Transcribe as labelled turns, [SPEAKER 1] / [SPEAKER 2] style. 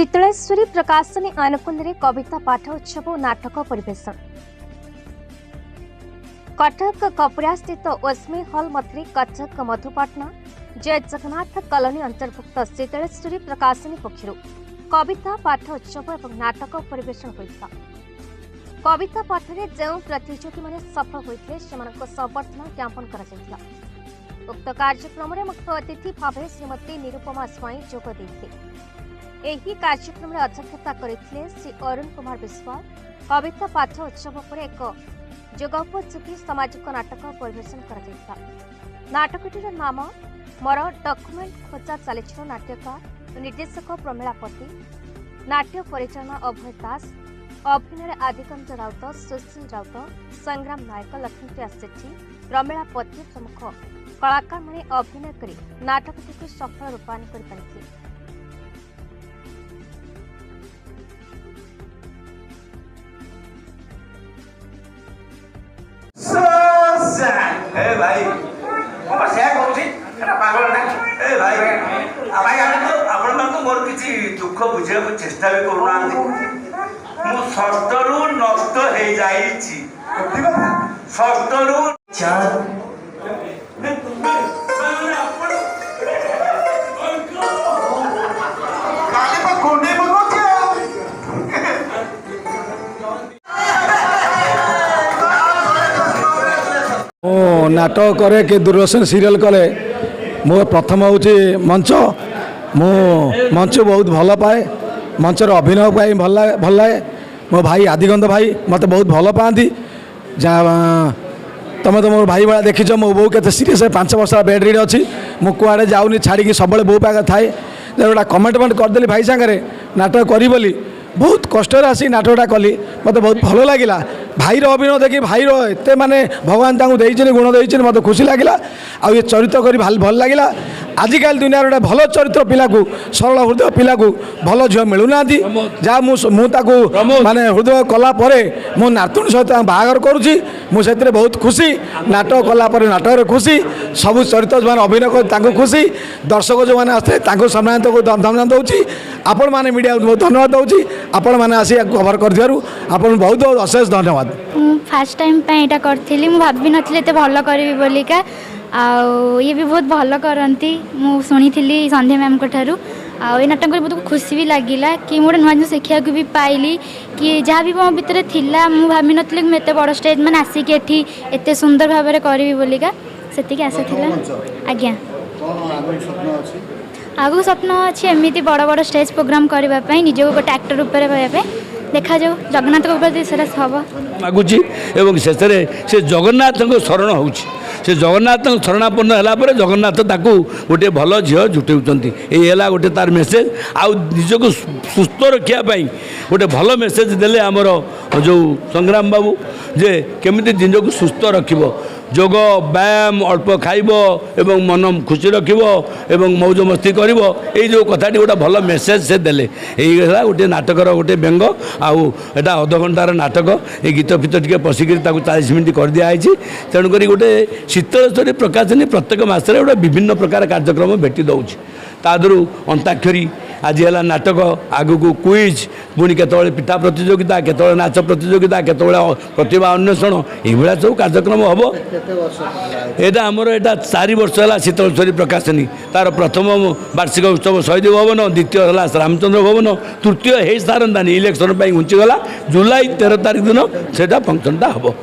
[SPEAKER 1] शीतलेश्वरी प्रकाशनी आनुकूल्य कविता पाठ उत्सव और नाटक परिवेशन कटक कपुरा स्थित ओस्मी हॉल मध्य कटक मधुपाटना जय जगन्नाथ कॉलोनी अंतर्भुक्त शीतलेश्वरी प्रकाशनी पक्षर कविता पाठ उत्सव और नाटक परिवेशन होता। कविता पाठ में जो प्रतियोगी मैंने सफल होते संबर्धना ज्ञापन कर उक्त कार्यक्रम में मुख्य अतिथि भाव श्रीमती निरुपमा स्वाई जोग देते। एही कार्यक्रम में अध्यक्षता करथिले श्री अरुण कुमार विश्वाल। कविता पाठ उत्सव पर एक जोगोपयोगी सामाजिक नाटक परिवेशन करा। नाटकटीर नाम मोर डॉक्यूमेंट खोजा चलचित्र नाट्यकार निर्देशक प्रमीला पति, नाट्य परिचालना अभय दास, अभिनय आदिकांत राउत, सुशील राउत, संग्राम नायक, लक्ष्मीप्रिया सेठी, प्रमीला पति प्रमुख कलाकार मैंने अभिनय कर नाटकटी सफल रूपायन कर।
[SPEAKER 2] ए भाई बसिया कहूँ पागल ना ए भाई भाई आपण मोर किसी दुख बुझे चेष्टा भी करूना मु षष्ठरू नष्ट हो जाइछि षष्ठरू
[SPEAKER 3] नाटक करे कि दूरदर्शन सीरियल कले मो प्रथम हूँ मंच मो मंच बहुत भल पाए मंचर अभिनय पाई भल लगे मो भाई आदिगंत भाई मत बहुत भल पाती तुम तो मोर भाई भाया देखीच मो बो के सीरीयस 5 वर्ष बेड रिड अच्छी मु कुआड़े जाऊनी छाड़ी सब बो पाक थाए गोटा कमेंटमेंट करदेली भाई सागर नाटक करी बोली बहुत कष्ट आसी नाटकटा कली मत बहुत भल लगे भाईर अभिनय देखी भाईर एत माने भगवान ताकू गुण देते मत खुशी लगे आ ये चरित्र करी भल लगे। आजिकल दुनिया गोटे भल चरित्र पिला सरल हृदय पिला भल झील मिलूना जहाँ मुझे माने हृदय कलापर मो नातुणी सहित बाहर करुँची मुझे बहुत खुशी नाटक कलापर नाटक खुशी सब चरित्र जो अभिनय कर खुशी दर्शक जो मैंने आसते सम्मानित को धन्यवाद दूसरी आपण मैंने मीडिया बहुत धन्यवाद दूसरी आपण मैंने आसी कवर कर बहुत बहुत अशेष धन्यवाद।
[SPEAKER 4] फास्ट टाइम यहाँ करी भाभी नी भल करी बोलिका ये भी बहुत भल करती मुझी संध्या मैम को ठारू ये नाटक बहुत खुशी भी लगिला कि मोटे नुआ जिन शिक्षा भी पाइली कि जहाँ भी मो भितर थिला मु भाभी नी मुझे बड़ स्टेज मैंने आसिक एत सुंदर भाव में करी बोलिका से आशा था। आज्ञा आगु स्वप्न अच्छी एमती बड़ बड़ स्टेज प्रोग्राम करने निजक गोटे एक्टर रूप में देखा जाऊ जगन्नाथ हम
[SPEAKER 5] मागुची एवं शेष से जगन्नाथ शरण होचे जगन्नाथ शरणापन्न है जगन्नाथ ताकू गोटे भल झील जुटाऊँच ये गोटे तार मेसेज आउ निजक सुस्थ रखापी गोटे भल मेसेज देले आमर जो संग्राम बाबू जे केमिति निजक सुस्थ रखिबो जोग व्यायाम अल्प खाइब एवं मन खुशी रखिबो एवं मौज मस्ती करिबो ए जो कथाटी गोटे भल मेसेज से देले यही गोटे नाटकर गोटे व्यंग आउ एटा अध घंटार नाटक ये गीत फित टे पशिक 40 मिनिट कर दिखाई तेणुक गोटे शीतलेश्वरी प्रकाशनी प्रत्येक मसरे गोटे विभिन्न प्रकार कार्यक्रम भेटी दौर तादू अंताक्षरी आज है नाटक आगक क्विज पुणी केतवे पिठा प्रतियोगिता केतवे नाच प्रतियोगिता केतवे प्रतिभा अन्वेषण ये सब कार्यक्रम हम यहाँ आमर यहाँ 4 वर्ष है शीतलेश्वरी प्रकाशनी तार प्रथम वार्षिक उत्सव शहीद भवन द्वितीय है रामचंद्र भवन तृतीय हो सारंतानी इलेक्शन घुंचीगला जुलाई 13 तारीख दिन से फंक्शनटा हम।